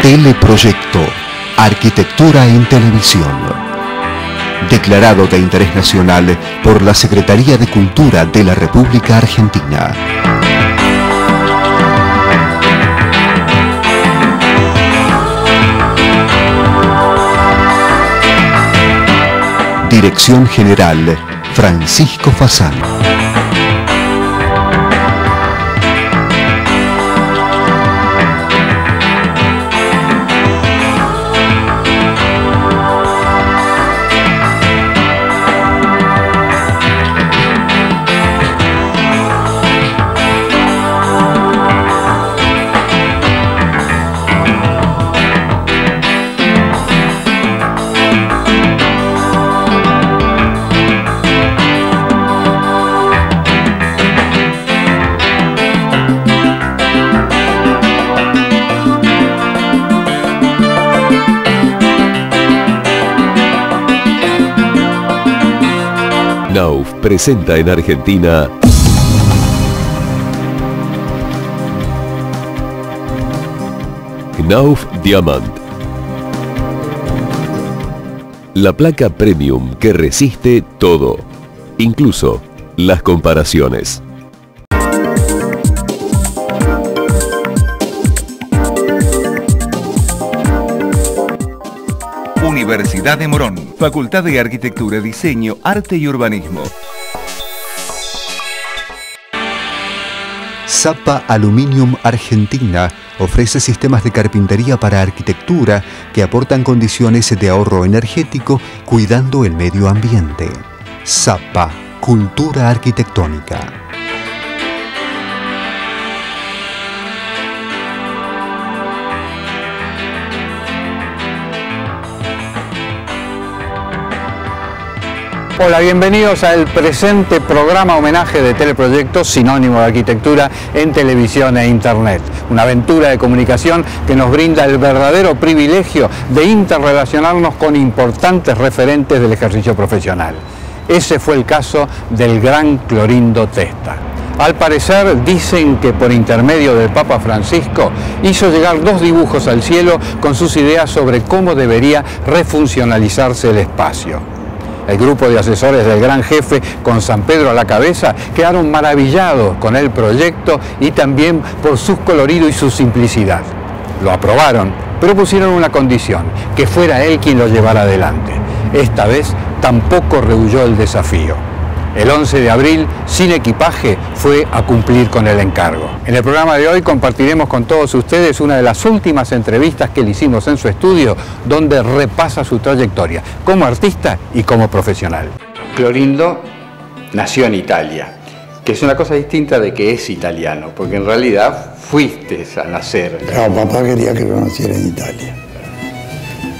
Teleproyecto, Arquitectura en Televisión. Declarado de interés nacional por la Secretaría de Cultura de la República Argentina. Dirección General, Francisco Fasán. Knauf presenta en Argentina Knauf Diamant, la placa premium que resiste todo, incluso las comparaciones. Universidad de Morón, Facultad de Arquitectura, Diseño, Arte y Urbanismo. Sapa Aluminium Argentina ofrece sistemas de carpintería para arquitectura que aportan condiciones de ahorro energético cuidando el medio ambiente. Sapa, cultura arquitectónica. Hola, bienvenidos al presente programa homenaje de Teleproyecto, sinónimo de arquitectura en televisión e internet. Una aventura de comunicación que nos brinda el verdadero privilegio de interrelacionarnos con importantes referentes del ejercicio profesional. Ese fue el caso del gran Clorindo Testa. Al parecer dicen que por intermedio del Papa Francisco hizo llegar 2 dibujos al cielo con sus ideas sobre cómo debería refuncionalizarse el espacio. El grupo de asesores del gran jefe, con San Pedro a la cabeza, quedaron maravillados con el proyecto y también por su colorido y su simplicidad. Lo aprobaron, pero pusieron una condición, que fuera él quien lo llevara adelante. Esta vez tampoco rehuyó el desafío. El 11 de abril, sin equipaje, fue a cumplir con el encargo. En el programa de hoy compartiremos con todos ustedes una de las últimas entrevistas que le hicimos en su estudio, donde repasa su trayectoria como artista y como profesional. Clorindo nació en Italia, que es una cosa distinta de que es italiano, porque en realidad fuiste a nacer. Claro, papá quería que yo naciera en Italia.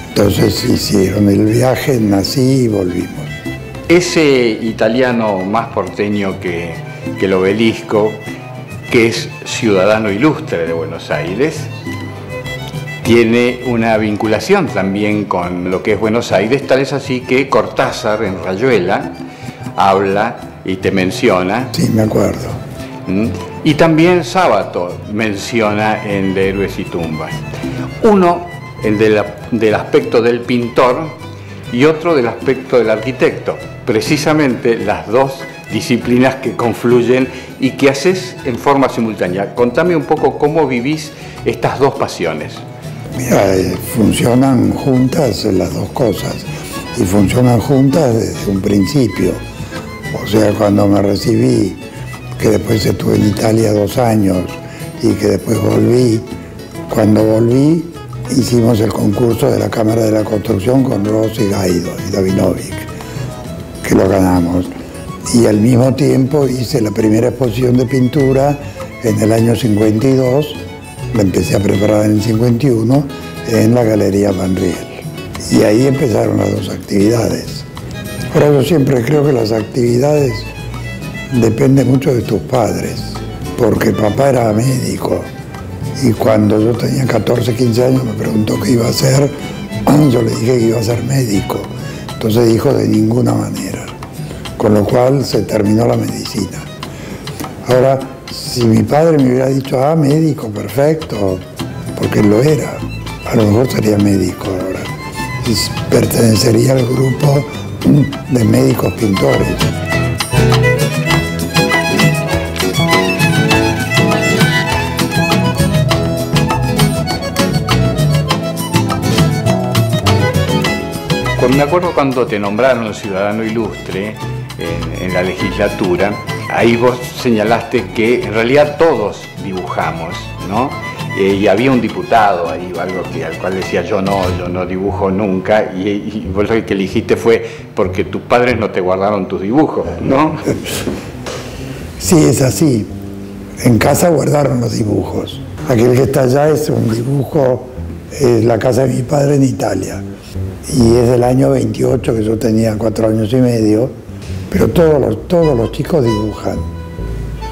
Entonces hicieron el viaje, nací y volvimos. Ese italiano más porteño que el Obelisco, que es ciudadano ilustre de Buenos Aires, tiene una vinculación también con lo que es Buenos Aires, tal es así que Cortázar en Rayuela habla y te menciona. Sí, me acuerdo. Y también Sábato menciona en De Héroes y Tumbas. Uno, el del aspecto del pintor, y otro del aspecto del arquitecto. Precisamente las dos disciplinas que confluyen y que haces en forma simultánea. Contame un poco cómo vivís estas dos pasiones. Mira, funcionan juntas las dos cosas y funcionan juntas desde un principio. O sea, cuando me recibí, que después estuve en Italia 2 años y que después volví, cuando volví hicimos el concurso de la Cámara de la Construcción con Rossi, Gaido y Davinovic, que lo ganamos. Y al mismo tiempo hice la primera exposición de pintura en el año 52, la empecé a preparar en el 51, en la Galería Van Riel. Y ahí empezaron las dos actividades. Ahora yo siempre creo que las actividades dependen mucho de tus padres, porque papá era médico. Y cuando yo tenía 14, 15 años me preguntó qué iba a hacer, yo le dije que iba a ser médico. Entonces dijo de ninguna manera, con lo cual se terminó la medicina. Ahora, si mi padre me hubiera dicho, médico, perfecto, porque él lo era, a lo mejor sería médico ahora. Pertenecería al grupo de médicos pintores. Me acuerdo cuando te nombraron ciudadano ilustre en la legislatura, ahí vos señalaste que en realidad todos dibujamos, ¿no? Y había un diputado ahí, algo al cual decía yo no dibujo nunca, y vos lo que elegiste fue porque tus padres no te guardaron tus dibujos, ¿no? Sí, es así. En casa guardaron los dibujos. Aquel que está allá es un dibujo, es la casa de mi padre en Italia. Y es del año 28, que yo tenía 4 años y medio, pero todos los chicos dibujan.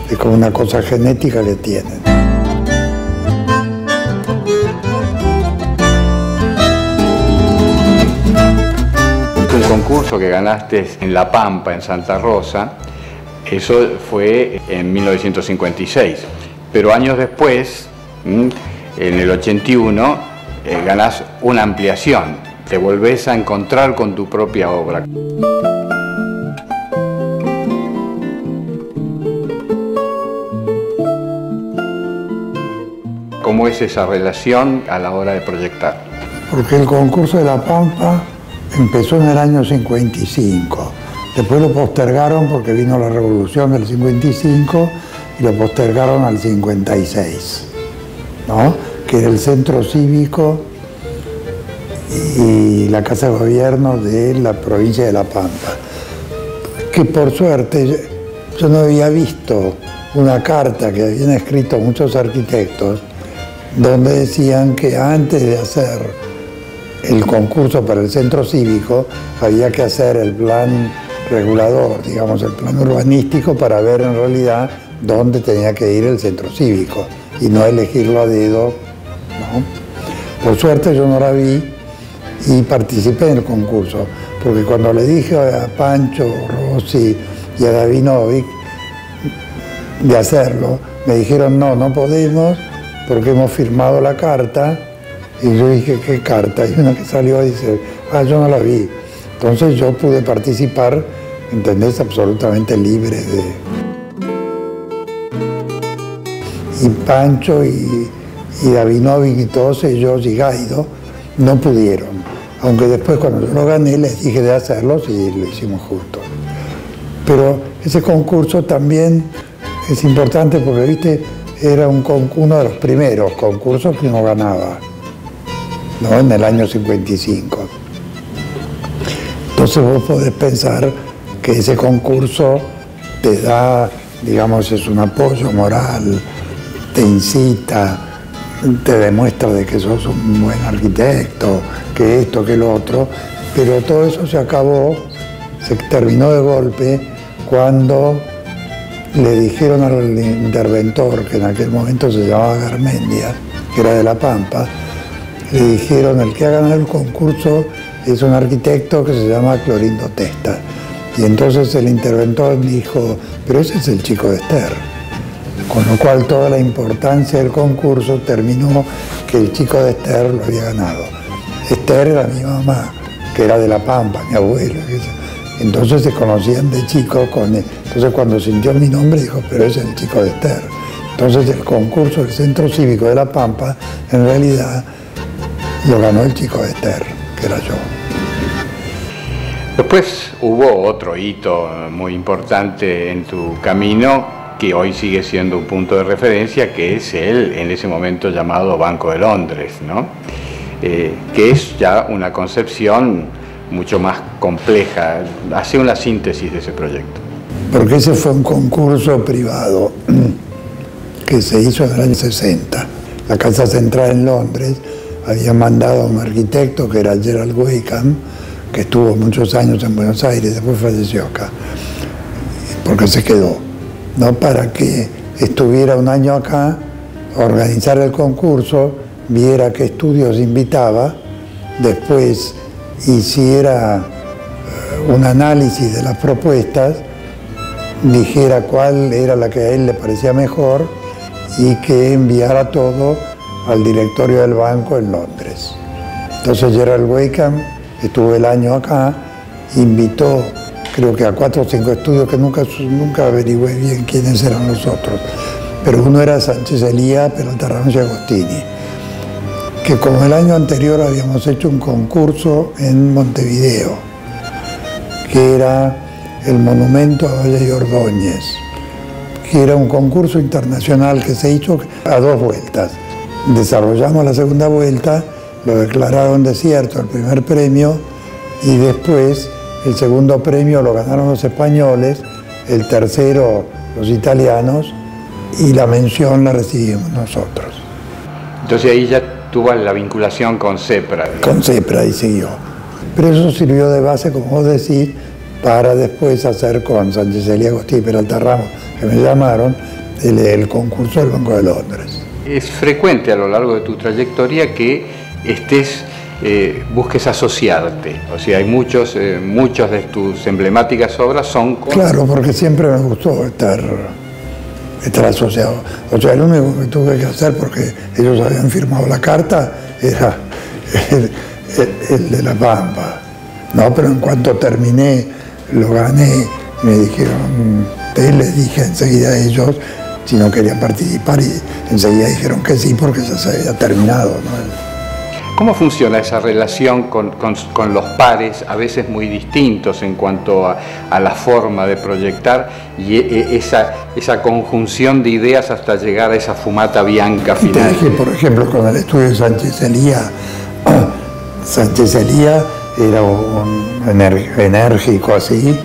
Es como una cosa genética que tienen. Un concurso que ganaste en La Pampa, en Santa Rosa, eso fue en 1956. Pero años después, en el 81, ganás una ampliación. Te volvés a encontrar con tu propia obra. ¿Cómo es esa relación a la hora de proyectar? Porque el concurso de La Pampa empezó en el año 55. Después lo postergaron porque vino la revolución del 55 y lo postergaron al 56, ¿no? Que era el centro cívico y la Casa de Gobierno de la provincia de La Pampa. Que por suerte yo no había visto una carta que habían escrito muchos arquitectos donde decían que antes de hacer el concurso para el centro cívico había que hacer el plan regulador, digamos el plan urbanístico, para ver en realidad dónde tenía que ir el centro cívico y no elegirlo a dedo, ¿no? Por suerte yo no la vi y participé en el concurso, porque cuando le dije a Pancho, Rossi y a Davinovic de hacerlo, me dijeron no podemos porque hemos firmado la carta. Y yo dije, ¿qué carta? Y una que salió y dice, yo no la vi. Entonces yo pude participar, ¿entendés? Absolutamente libre de... Y Pancho y Davinovic y todos ellos y Gaido no pudieron. Aunque después cuando yo lo gané les dije de hacerlos y lo hicimos juntos. Pero ese concurso también es importante porque, viste, era uno de los primeros concursos que uno ganaba, ¿no? En el año 55. Entonces vos podés pensar que ese concurso te da, digamos, es un apoyo moral, te incita, te demuestra de que sos un buen arquitecto, que esto, que lo otro, pero todo eso se acabó, se terminó de golpe cuando le dijeron al interventor, que en aquel momento se llamaba Garmendia, que era de La Pampa, le dijeron, el que ha ganado el concurso es un arquitecto que se llama Clorindo Testa. Y entonces el interventor dijo, pero ese es el chico de Ester. Con lo cual toda la importancia del concurso terminó que el chico de Ester lo había ganado. Ester era mi mamá, que era de La Pampa, mi abuelo. Entonces se conocían de chicos. Entonces cuando sintió mi nombre dijo, pero ese es el chico de Ester. Entonces el concurso del Centro Cívico de La Pampa, en realidad, lo ganó el chico de Ester, que era yo. Después hubo otro hito muy importante en tu camino, que hoy sigue siendo un punto de referencia, que es el, en ese momento llamado Banco de Londres, ¿no? Que es ya una concepción mucho más compleja. Hace una síntesis de ese proyecto. Porque ese fue un concurso privado que se hizo en el año 60. La Casa Central en Londres había mandado a un arquitecto que era Gerald Wakeham, que estuvo muchos años en Buenos Aires, después falleció acá, porque se quedó, ¿no? Para que estuviera un año acá, organizara el concurso, viera qué estudios invitaba, después hiciera un análisis de las propuestas, dijera cuál era la que a él le parecía mejor y que enviara todo al directorio del banco en Londres. Entonces Gerald Wakeham estuvo el año acá, invitó creo que a 4 o 5 estudios que nunca averigüé bien quiénes eran los otros, pero uno era Sánchez Elía, Peralta Ramos y Agostini, que como el año anterior habíamos hecho un concurso en Montevideo, que era el monumento a Valle y Ordóñez, que era un concurso internacional que se hizo a 2 vueltas. Desarrollamos la segunda vuelta, lo declararon desierto el primer premio y después el segundo premio lo ganaron los españoles, el tercero los italianos y la mención la recibimos nosotros. Entonces ahí ya tuvo la vinculación con CEPRA. Con CEPRA y siguió. Pero eso sirvió de base, como vos decís, para después hacer con Sánchez Elía, Agostini y Peralta Ramos, que me llamaron, el concurso del Banco de Londres. Es frecuente a lo largo de tu trayectoria que busques asociarte, o sea, hay muchos de tus emblemáticas obras son con... Claro, porque siempre me gustó estar asociado. O sea, lo único que tuve que hacer, porque ellos habían firmado la carta, era el de La Pampa. No, pero en cuanto terminé, lo gané, me dijeron, les dije enseguida a ellos si no querían participar y enseguida dijeron que sí porque ya se había terminado, ¿no? ¿Cómo funciona esa relación con los pares, a veces muy distintos en cuanto a la forma de proyectar y esa conjunción de ideas hasta llegar a esa fumata bianca final? Por ejemplo, con el estudio de Sánchez Elía, Sánchez Elía era un enérgico así,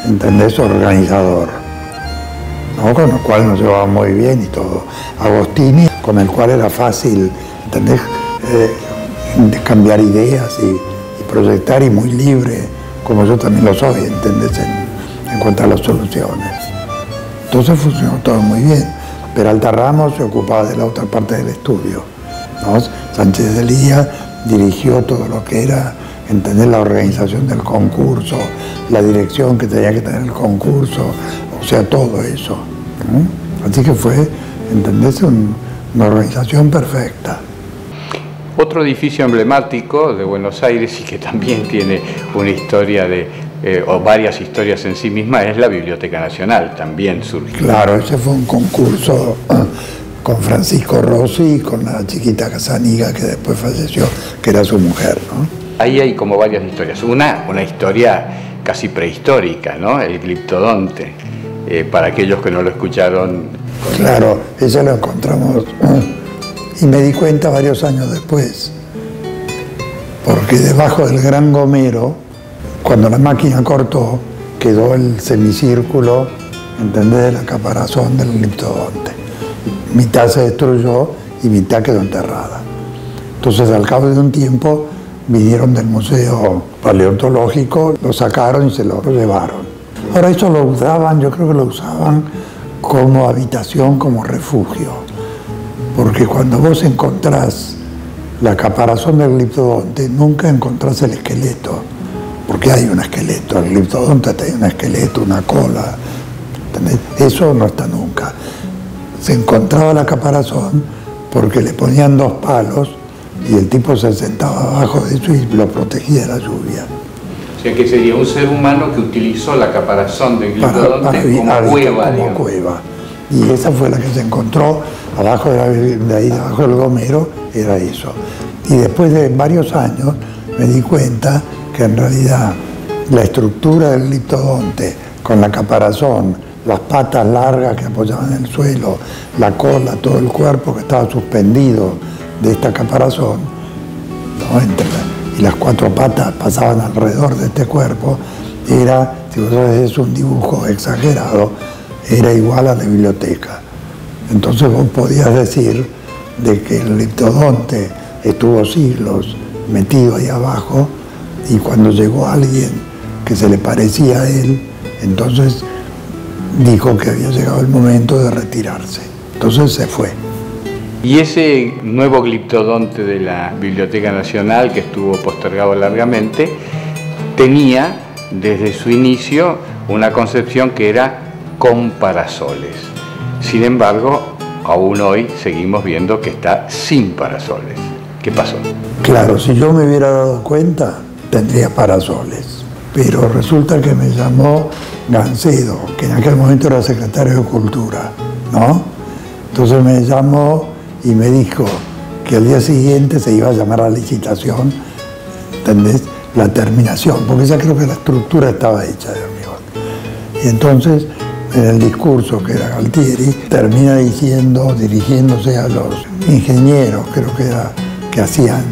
¿entendés? Organizador, ¿no? Con el cual nos llevaba muy bien y todo. Agostini, con el cual era fácil, ¿entendés? De cambiar ideas y proyectar, y muy libre, como yo también lo soy, ¿entendés? En cuanto a las soluciones. Entonces funcionó todo muy bien. Peralta Ramos se ocupaba de la otra parte del estudio, ¿no? Sánchez Elía dirigió todo lo que era, ¿entendés? La organización del concurso, la dirección que tenía que tener el concurso, o sea, todo eso, ¿no? Así que fue, ¿entendés? Una organización perfecta. Otro edificio emblemático de Buenos Aires y que también tiene una historia o varias historias en sí misma es la Biblioteca Nacional, también surgió. Claro, ese fue un concurso con Francisco Rossi y con la chiquita Casaniga que después falleció, que era su mujer, ¿no? Ahí hay como varias historias. Una historia casi prehistórica, ¿no? El gliptodonte, para aquellos que no lo escucharon. Claro, ese lo encontramos... Y me di cuenta varios años después, porque debajo del Gran Gomero, cuando la máquina cortó, quedó el semicírculo, ¿entendés?, de la caparazón del gliptodonte. Mitad se destruyó y mitad quedó enterrada. Entonces, al cabo de un tiempo, vinieron del Museo Paleontológico, lo sacaron y se lo llevaron. Ahora, eso lo usaban, yo creo que lo usaban como habitación, como refugio. Porque cuando vos encontrás la caparazón del gliptodonte, nunca encontrás el esqueleto, porque hay un esqueleto, el gliptodonte tiene un esqueleto, una cola, ¿entendés? Eso no está nunca. Se encontraba la caparazón porque le ponían 2 palos y el tipo se sentaba abajo de eso y lo protegía de la lluvia. O sea que sería un ser humano que utilizó la caparazón del gliptodonte como cueva. Y esa fue la que se encontró abajo de ahí, debajo del Gomero, era eso. Y después de varios años me di cuenta que en realidad la estructura del gliptodonte, con la caparazón, las patas largas que apoyaban en el suelo, la cola, todo el cuerpo que estaba suspendido de esta caparazón, ¿no? Y las 4 patas pasaban alrededor de este cuerpo, era, si vos haces un dibujo exagerado, era igual a la biblioteca. Entonces vos podías decir de que el gliptodonte estuvo siglos metido ahí abajo y cuando llegó alguien que se le parecía a él, entonces dijo que había llegado el momento de retirarse. Entonces se fue. Y ese nuevo gliptodonte de la Biblioteca Nacional, que estuvo postergado largamente, tenía desde su inicio una concepción que era con parasoles. Sin embargo, aún hoy seguimos viendo que está sin parasoles. ¿Qué pasó? Claro, si yo me hubiera dado cuenta, tendría parasoles. Pero resulta que me llamó Gancedo, que en aquel momento era secretario de Cultura, ¿no? Entonces me llamó y me dijo que al día siguiente se iba a llamar a licitación, ¿entendés? La terminación, porque ya creo que la estructura estaba hecha, amigo. Y entonces, en el discurso que era Galtieri, termina diciendo, dirigiéndose a los ingenieros, creo que era, que hacían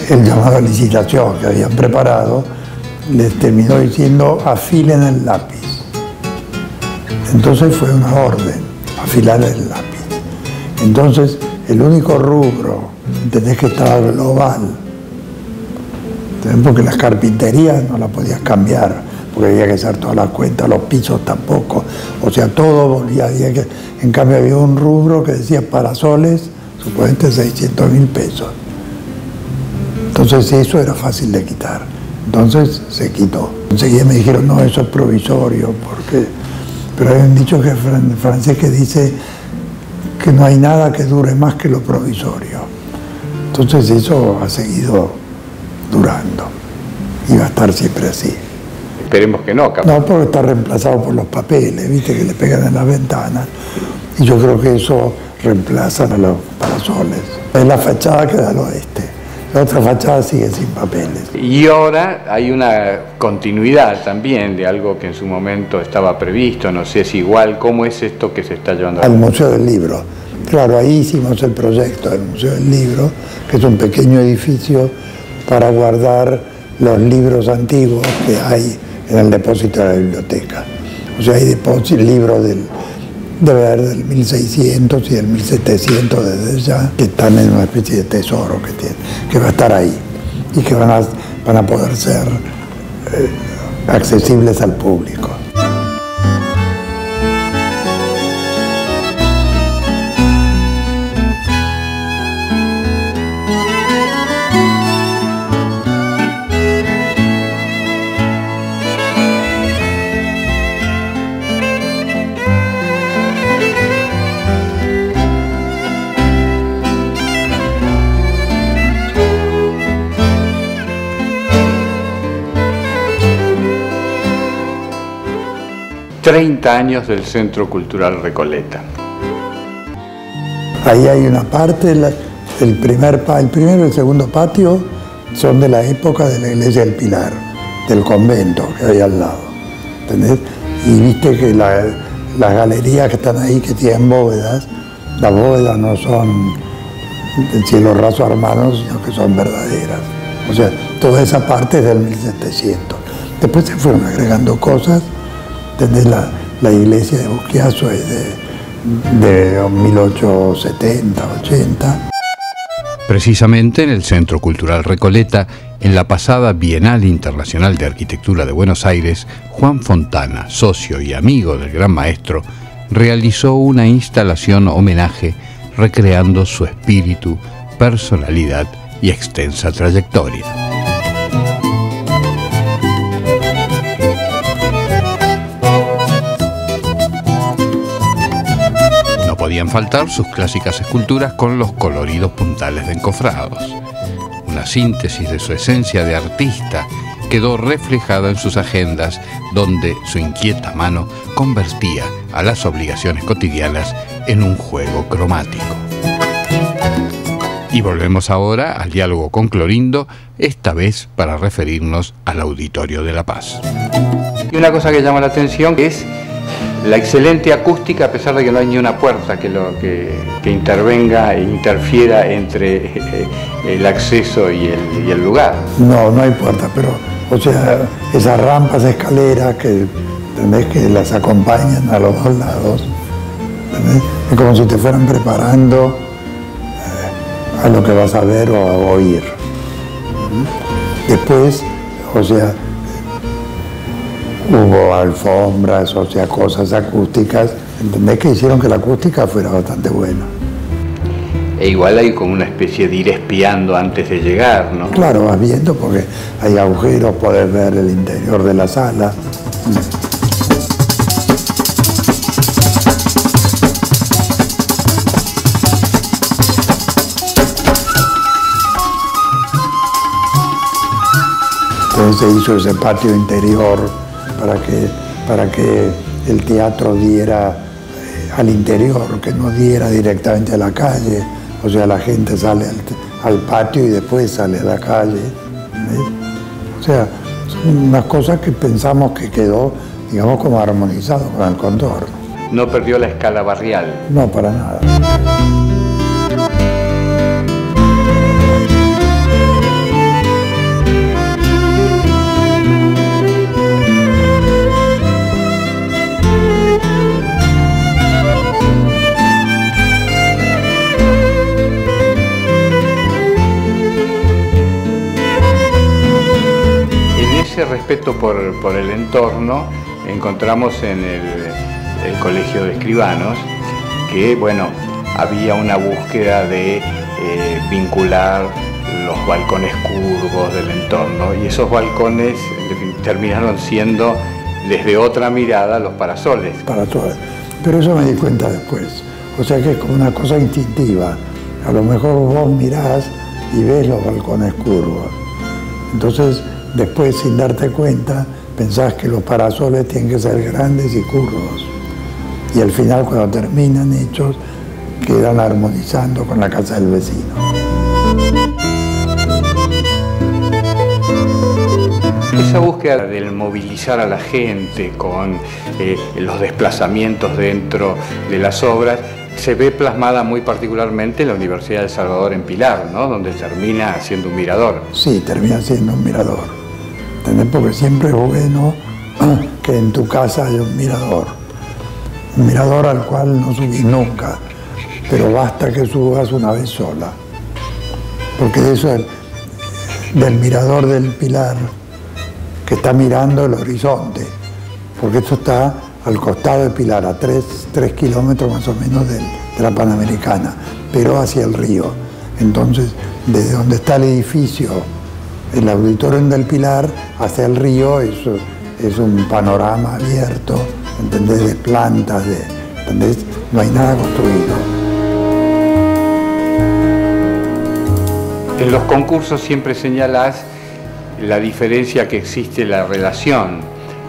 el llamado a licitación que habían preparado, les terminó diciendo: afilen el lápiz. Entonces fue una orden, afilar el lápiz. Entonces, el único rubro, entendés, que estaba global, porque las carpinterías no las podías cambiar, porque había que hacer todas las cuentas, los pisos tampoco, o sea, todo volvía, en cambio había un rubro que decía parasoles, supuestamente 600.000 pesos. Entonces eso era fácil de quitar, entonces se quitó. Enseguida me dijeron: no, eso es provisorio, porque... pero hay un dicho que francés que dice que no hay nada que dure más que lo provisorio. Entonces eso ha seguido durando y va a estar siempre así. Esperemos que no, capaz. No, porque está reemplazado por los papeles, viste, que le pegan en las ventanas. Y yo creo que eso reemplaza a los parasoles. Es la fachada que da al oeste. La otra fachada sigue sin papeles. Y ahora hay una continuidad también de algo que en su momento estaba previsto, no sé si igual. ¿Cómo es esto que se está llevando a cabo? Al Museo del Libro. Claro, ahí hicimos el proyecto del Museo del Libro, que es un pequeño edificio para guardar los libros antiguos que hay en el depósito de la biblioteca. O sea, hay libros debe haber del 1600 y del 1700 desde ya, que están en una especie de tesoro que tienen, que va a estar ahí y que van a poder ser accesibles al público. ...30 años del Centro Cultural Recoleta. Ahí hay una parte, el primero y el segundo patio son de la época de la Iglesia del Pilar, del convento que hay al lado, ¿entendés? Y viste que las galerías que están ahí, que tienen bóvedas, las bóvedas no son del cielo raso armado, sino que son verdaderas. O sea, toda esa parte es del 1700. Después se fueron agregando cosas. ¿Entendés? La iglesia de Busquiazo es de 1870, 80. Precisamente en el Centro Cultural Recoleta, en la pasada Bienal Internacional de Arquitectura de Buenos Aires, Juan Fontana, socio y amigo del gran maestro, realizó una instalación homenaje recreando su espíritu, personalidad y extensa trayectoria. Podían faltar sus clásicas esculturas con los coloridos puntales de encofrados. Una síntesis de su esencia de artista quedó reflejada en sus agendas, donde su inquieta mano convertía a las obligaciones cotidianas en un juego cromático. Y volvemos ahora al diálogo con Clorindo, esta vez para referirnos al Auditorio de La Paz. Y una cosa que llama la atención es la excelente acústica, a pesar de que no hay ni una puerta que intervenga e interfiera entre el acceso y el lugar. No, no hay puerta, pero, o sea, esas rampas, escaleras que, ¿entendés?, que las acompañan a los dos lados, ¿entendés? Es como si te fueran preparando a lo que vas a ver o a oír. Después, o sea, hubo alfombras, o sea, cosas acústicas, ¿entendés?, que hicieron que la acústica fuera bastante buena. E igual hay como una especie de ir espiando antes de llegar, ¿no? Claro, vas viendo porque hay agujeros, podés ver el interior de la sala. se hizo ese patio interior para que el teatro diera al interior, que no diera directamente a la calle. O sea, la gente sale al patio y después sale a la calle. ¿Ves? O sea, son unas cosas que pensamos que quedó, digamos, como armonizado con el contorno. No perdió la escala barrial. No, para nada. Ese respeto por el entorno encontramos en el Colegio de Escribanos, que bueno, había una búsqueda de vincular los balcones curvos del entorno, y esos balcones terminaron siendo desde otra mirada los parasoles. Parasoles. Pero eso me di cuenta después. O sea que es como una cosa instintiva. A lo mejor vos mirás y ves los balcones curvos. Entonces, después, sin darte cuenta, pensás que los parasoles tienen que ser grandes y curvos. Y al final, cuando terminan hechos, quedan armonizando con la casa del vecino. Esa búsqueda del movilizar a la gente con los desplazamientos dentro de las obras se ve plasmada muy particularmente en la Universidad de El Salvador en Pilar, ¿no? Donde termina siendo un mirador. Sí, termina siendo un mirador. ¿Entendés? Porque siempre es bueno que en tu casa haya un mirador al cual no subís nunca, pero basta que subas una vez sola, porque de eso es del mirador del Pilar, que está mirando el horizonte, porque esto está al costado de Pilar, a 3 kilómetros más o menos de la Panamericana, pero hacia el río. Entonces, desde donde está el edificio, el auditorium del Pilar, hacia el río, eso es un panorama abierto, ¿entendés? De plantas, ¿entendés? No hay nada construido. En los concursos siempre señalás la diferencia que existe, la relación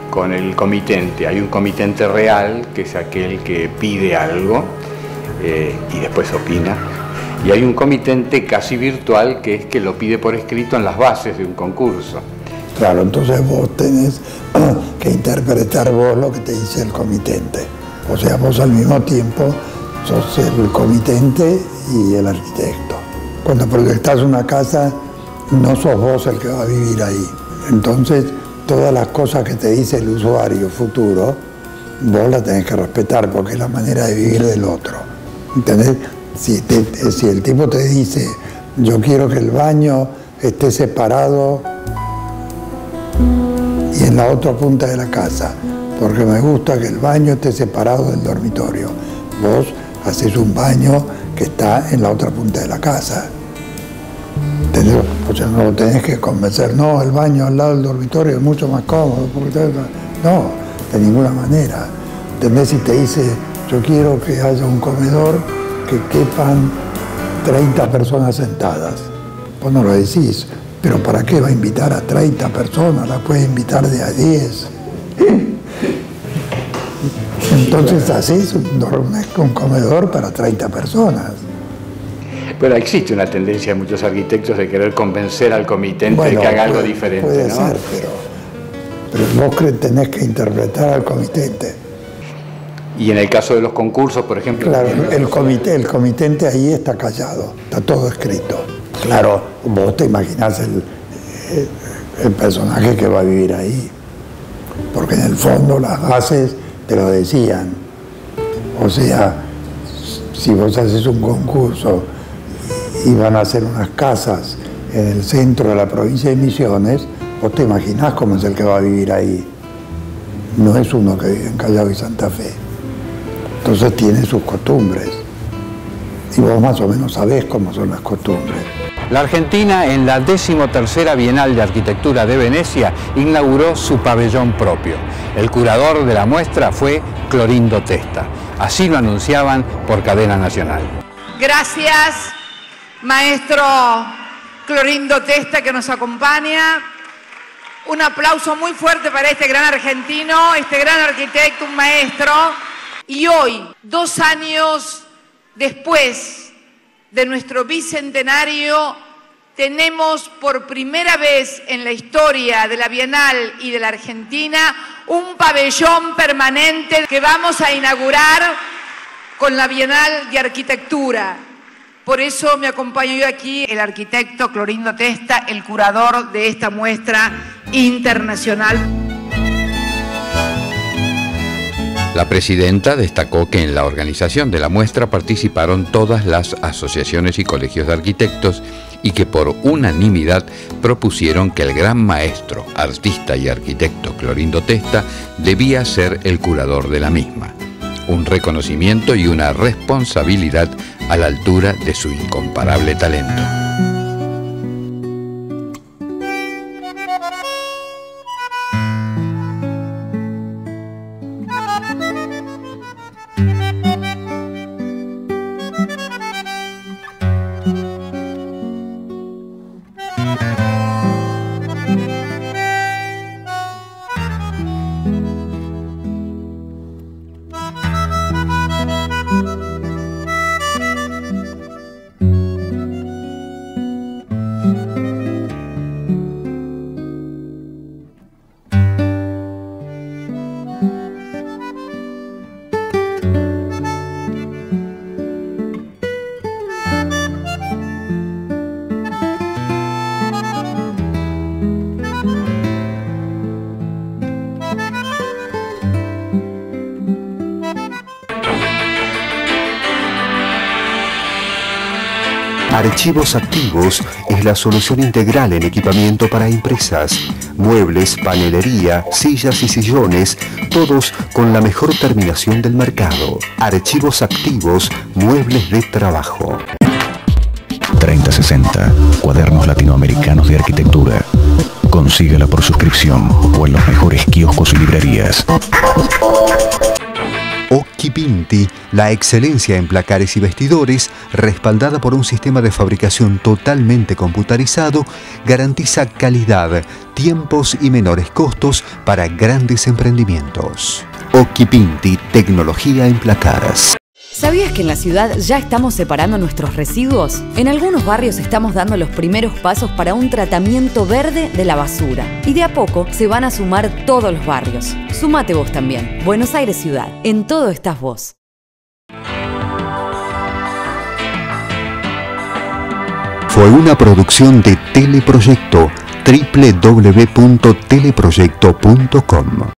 con el comitente. Hay un comitente real, que es aquel que pide algo y después opina. Y hay un comitente casi virtual, que es que lo pide por escrito en las bases de un concurso. Claro, entonces vos tenés que interpretar vos lo que te dice el comitente. O sea, vos al mismo tiempo sos el comitente y el arquitecto. Cuando proyectás una casa, no sos vos el que va a vivir ahí. Entonces, todas las cosas que te dice el usuario futuro, vos las tenés que respetar, porque es la manera de vivir del otro. ¿Entendés? Si el tipo te dice, yo quiero que el baño esté separado y en la otra punta de la casa, porque me gusta que el baño esté separado del dormitorio. Vos haces un baño que está en la otra punta de la casa. ¿Entendés? O sea, no lo tenés que convencer, no, el baño al lado del dormitorio es mucho más cómodo, porque no, de ninguna manera. ¿Entendés? Si te dice, yo quiero que haya un comedor que quepan 30 personas sentadas. Vos no lo decís, pero ¿para qué va a invitar a 30 personas? La puede invitar de a 10. Entonces haces un comedor para 30 personas. Pero existe una tendencia de muchos arquitectos de querer convencer al comitente de que haga algo diferente, puede ¿no? Ser, pero vos tenés que interpretar al comitente. Y en el caso de los concursos, por ejemplo... Claro, el comitente ahí está callado, está todo escrito. Claro, vos te imaginás el personaje que va a vivir ahí, porque en el fondo las bases te lo decían. O sea, si vos haces un concurso y van a hacer unas casas en el centro de la provincia de Misiones, vos te imaginás cómo es el que va a vivir ahí. No es uno que vive en Callao y Santa Fe. Entonces tiene sus costumbres. Y vos más o menos sabés cómo son las costumbres. La Argentina, en la 13ª Bienal de Arquitectura de Venecia, inauguró su pabellón propio. El curador de la muestra fue Clorindo Testa. Así lo anunciaban por cadena nacional. Gracias, maestro Clorindo Testa, que nos acompaña. Un aplauso muy fuerte para este gran argentino, este gran arquitecto, un maestro. Y hoy, 2 años después de nuestro bicentenario, tenemos por primera vez en la historia de la Bienal y de la Argentina un pabellón permanente que vamos a inaugurar con la Bienal de Arquitectura. Por eso me acompaña hoy aquí el arquitecto Clorindo Testa, el curador de esta muestra internacional. La presidenta destacó que en la organización de la muestra participaron todas las asociaciones y colegios de arquitectos y que por unanimidad propusieron que el gran maestro, artista y arquitecto Clorindo Testa debía ser el curador de la misma. Un reconocimiento y una responsabilidad a la altura de su incomparable talento. Archivos Activos es la solución integral en equipamiento para empresas, muebles, panelería, sillas y sillones, todos con la mejor terminación del mercado. Archivos Activos, muebles de trabajo. 3060, cuadernos latinoamericanos de arquitectura. Consíguela por suscripción o en los mejores kioscos y librerías. Occhipinti, la excelencia en placares y vestidores, respaldada por un sistema de fabricación totalmente computarizado, garantiza calidad, tiempos y menores costos para grandes emprendimientos. Occhipinti, tecnología en placares. ¿Sabías que en la ciudad ya estamos separando nuestros residuos? En algunos barrios estamos dando los primeros pasos para un tratamiento verde de la basura. Y de a poco se van a sumar todos los barrios. Súmate vos también. Buenos Aires Ciudad. En todo estás vos. Fue una producción de Teleproyecto, www.teleproyecto.com.